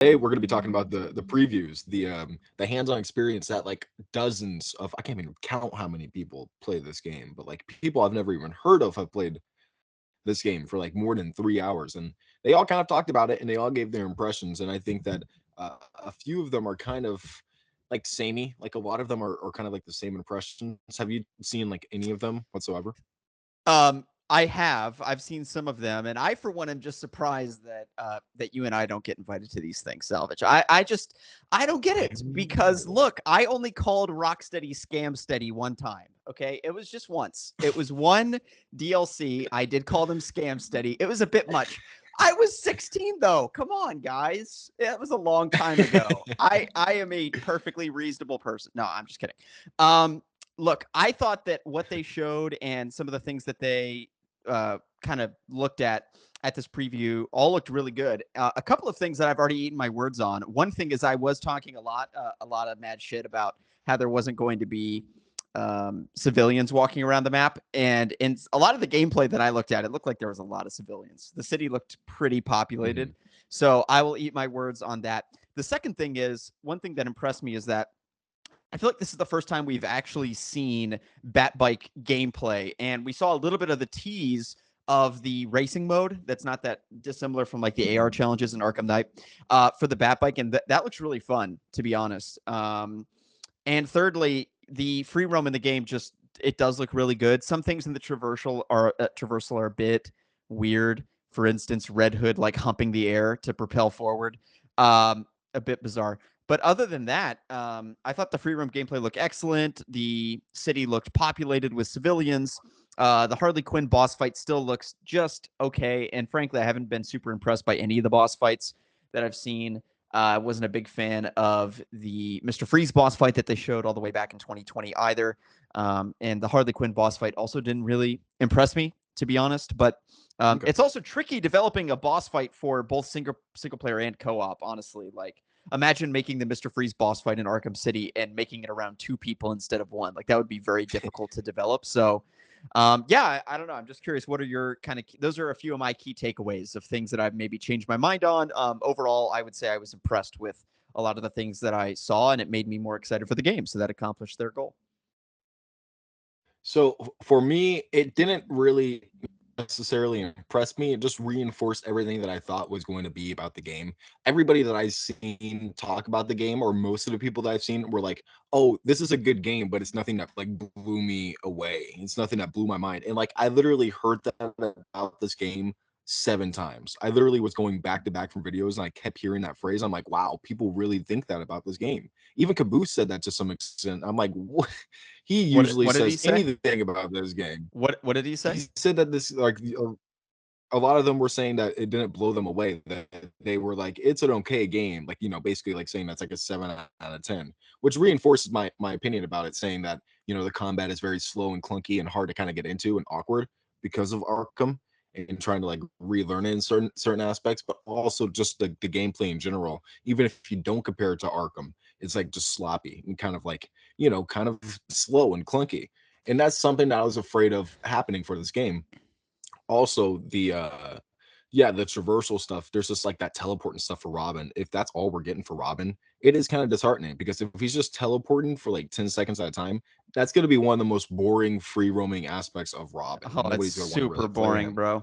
Today we're going to be talking about the previews, the hands-on experience that like dozens of, I can't even count how many people play this game, but like people I've never even heard of have played this game for like more than 3 hours, and they all kind of talked about it and they all gave their impressions. And I think that a few of them are kind of like samey, like a lot of them are kind of like the same impressions. Have you seen like any of them whatsoever? I have. I've seen some of them, and I, for one, am just surprised that that you and I don't get invited to these things, Salvage. I don't get I it because know. look, I only called Rocksteady Scam Steady one time. Okay, it was just once. It was one DLC. I did call them Scam Steady. It was a bit much. I was 16 though. Come on, guys. That was a long time ago. I am a perfectly reasonable person. No, I'm just kidding. Um, Look, I thought that what they showed and some of the things that they kind of looked at this preview all looked really good. A couple of things that I've already eaten my words on. One thing is I was talking a lot of mad shit about how there wasn't going to be civilians walking around the map, and in a lot of the gameplay that I looked at, it looked like there was a lot of civilians. The city looked pretty populated, Mhm. so I will eat my words on that. The second thing is one thing that impressed me is that I feel like this is the first time we've actually seen Bat Bike gameplay, and we saw a little bit of the tease of the racing mode. That's not that dissimilar from like the AR challenges in Arkham Knight for the Bat Bike, and that looks really fun, to be honest. And thirdly, the free roam in the game just it does look really good. Some things in the traversal are a bit weird. For instance, Red Hood like humping the air to propel forward, a bit bizarre. But other than that, I thought the free roam gameplay looked excellent. The city looked populated with civilians. The Harley Quinn boss fight still looks just okay. And frankly, I haven't been super impressed by any of the boss fights that I've seen. I wasn't a big fan of the Mr. Freeze boss fight that they showed all the way back in 2020 either. And the Harley Quinn boss fight also didn't really impress me, to be honest. But Okay. it's also tricky developing a boss fight for both single player and co op. Honestly, like imagine making the Mr. Freeze boss fight in Arkham City and making it around two people instead of one. Like that would be very difficult to develop. So, yeah, I don't know. I'm just curious. What are your kind of? Those are a few of my key takeaways of things that I've maybe changed my mind on. Overall, I would say I was impressed with a lot of the things that I saw, and it made me more excited for the game. So that accomplished their goal. So for me, it didn't really necessarily impress me. It just reinforced everything that I thought was going to be about the game. Everybody that I've seen talk about the game, or most of the people that I've seen, were like, "Oh, this is a good game, but it's nothing that like blew me away. It's nothing that blew my mind." And like I literally heard that about this game 7 times. I literally was going back to back from videos and I kept hearing that phrase. I'm like, wow, people really think that about this game. Even Caboose said that to some extent. I'm like, what? He usually What did he says say? anything about this game. What did he say? He said that this like a lot of them were saying that it didn't blow them away, that they were like, it's an okay game, like, basically like saying that's like a 7 out of 10, which reinforces my opinion about it, saying that the combat is very slow and clunky and hard to kind of get into and awkward because of Arkham, and trying to like relearn it in certain aspects, but also just the gameplay in general. Even if you don't compare it to Arkham, it's like just sloppy and kind of like kind of slow and clunky, and that's something that I was afraid of happening for this game. Also, the traversal stuff, there's just like that teleporting stuff for Robin. If that's all we're getting for Robin, it is kind of disheartening, because if he's just teleporting for like 10 seconds at a time, that's going to be one of the most boring free roaming aspects of Robin. Oh, it's Nobody's going to want to super really play boring, him. bro.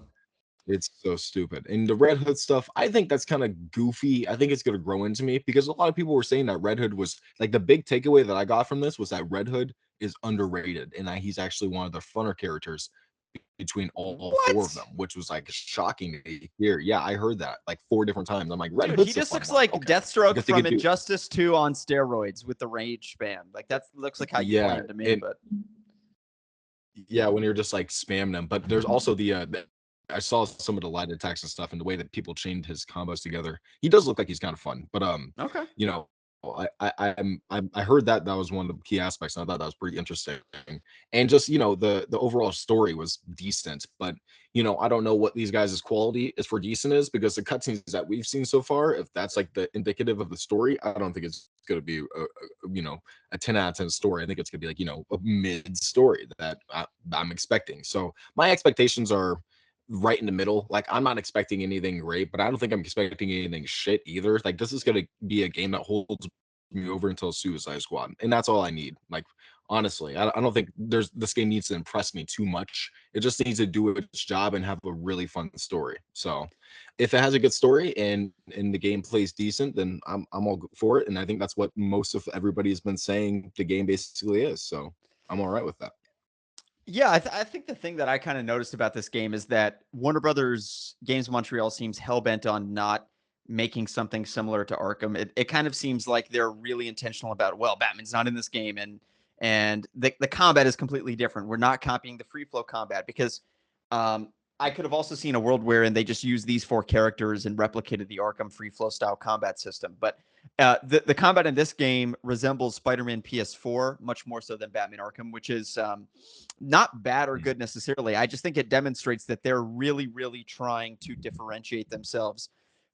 It's so stupid. And the Red Hood stuff, I think that's kind of goofy. I think it's going to grow into me, because a lot of people were saying that Red Hood was like, the big takeaway that I got from this was that Red Hood is underrated and that he's actually one of the funner characters between all four of them, What? which was like shocking to hear. Yeah, I heard that like 4 different times. I'm like, Red Dude, he Hood's a just fun looks one. like Okay, Deathstroke because they from could do, Injustice 2 on steroids with the rage span. Like that looks like how you play yeah, him to me, and but yeah, when you're just like spamming them. But there's also I saw some of the light attacks and stuff, and the way that people chained his combos together. He does look like he's kind of fun, but okay. you know, I heard that that was one of the key aspects, and I thought that was pretty interesting. And just the overall story was decent, but I don't know what these guys' quality is for decent is, because the cutscenes that we've seen so far, if that's like the indicative of the story, I don't think it's going to be a 10 out of 10 story. I think it's going to be like a mid story that I'm expecting. So my expectations are right in the middle. Like I'm not expecting anything great, but I don't think I'm expecting anything shit either. Like this is gonna be a game that holds me over until Suicide Squad, and that's all I need. Like honestly, I don't think this game needs to impress me too much. It just needs to do its job and have a really fun story. So if it has a good story and the game plays decent, then I'm all for it. And I think that's what most of everybody's been saying the game basically is. So I'm all right with that. Yeah, I think the thing that I kind of noticed about this game is that Warner Brothers Games Montreal seems hell bent on not making something similar to Arkham. It kind of seems like they're really intentional about, well, Batman's not in this game, and the combat is completely different. We're not copying the free flow combat because um, I could have also seen a world wherein they just used these four characters and replicated the Arkham free flow style combat system. But the combat in this game resembles Spider-Man PS4 much more so than Batman Arkham, which is not bad or good necessarily. I just think it demonstrates that they're really, really trying to differentiate themselves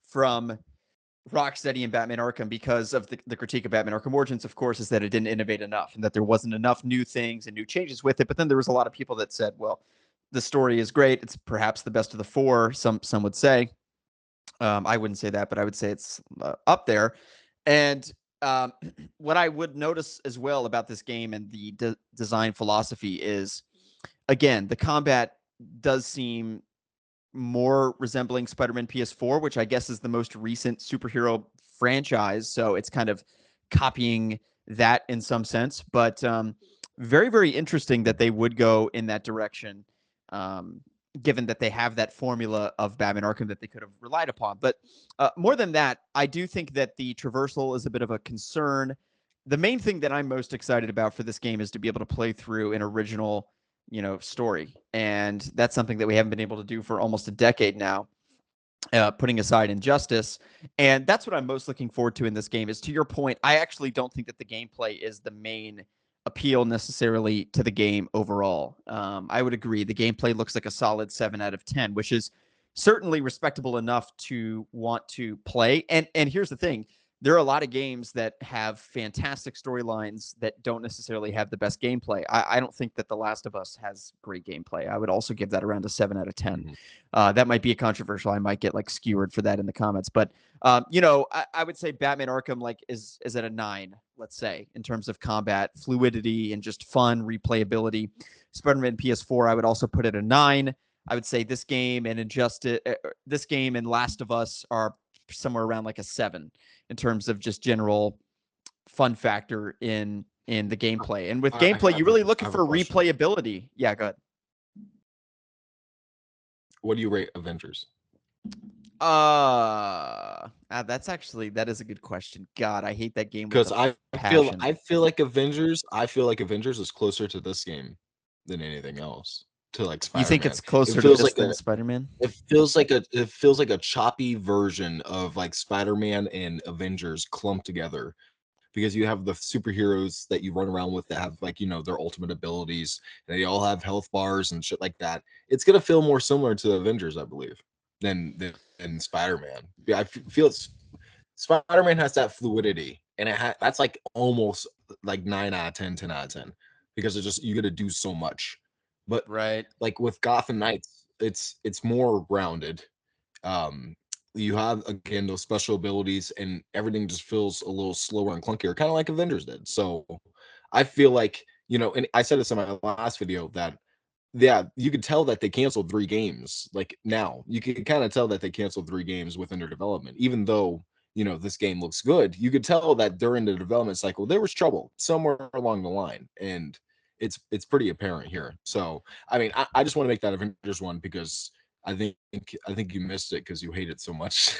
from Rocksteady and Batman Arkham because of the critique of Batman Arkham Origins, of course, is that it didn't innovate enough and that there wasn't enough new things and new changes with it. But then there was a lot of people that said, well, the story is great. It's perhaps the best of the four, some would say. I wouldn't say that, but I would say it's up there. And um, what I would notice as well about this game and the design philosophy is, again, the combat does seem more resembling Spider-Man PS4, which I guess is the most recent superhero franchise. So it's kind of copying that in some sense. But very, very interesting that they would go in that direction, um, given that they have that formula of Batman Arkham that they could have relied upon. But more than that, I do think that the traversal is a bit of a concern. The main thing that I'm most excited about for this game is to be able to play through an original story, and that's something that we haven't been able to do for almost a decade now, putting aside Injustice. And that's what I'm most looking forward to in this game. Is, to your point, I actually don't think that the gameplay is the main appeal necessarily to the game overall. I would agree the gameplay looks like a solid 7 out of 10, which is certainly respectable enough to want to play. And here's the thing, there are a lot of games that have fantastic storylines that don't necessarily have the best gameplay. I don't think that The Last of Us has great gameplay. I would also give that around a 7 out of 10. Mhm. That might be a controversial. I might get like skewered for that in the comments, but I would say Batman Arkham is at a 9, let's say, in terms of combat fluidity and just fun replayability. Spider-Man PS4, I would also put it a 9. I would say this game and this game and Last of Us are somewhere around like a 7 in terms of just general fun factor in the gameplay. And with gameplay, you're really I looking have a for question. replayability. Yeah, go ahead. What do you rate Avengers? That is a good question. God, I hate that game with Because a feel passion. I feel like Avengers is closer to this game than anything else. To like You think it's Spider-Man. It closer to feels this like than a Spider-Man? it feels like a choppy version of like Spider-Man and Avengers clumped together because you have the superheroes that you run around with that have like their ultimate abilities, and they all have health bars and shit like that. It's gonna feel more similar to Avengers, I believe, than Spider-Man. Yeah, feel it's Spider-Man has that fluidity, and that's like almost like 9 out of 10, 10 out of 10, because it's just you got to do so much. But Right. like with Gotham Knights, it's more grounded. Um, you have again those special abilities, and everything just feels a little slower and clunkier, kind of like Avengers did. So I feel like and I said this in my last video that yeah, you could tell that they canceled 3 games. Like now, you can kind of tell that they canceled 3 games within their development, even though this game looks good. You could tell that during the development cycle there was trouble somewhere along the line, and it's pretty apparent here. So I mean, I just want to make that Avengers one because I think I think you missed it because you hate it so much.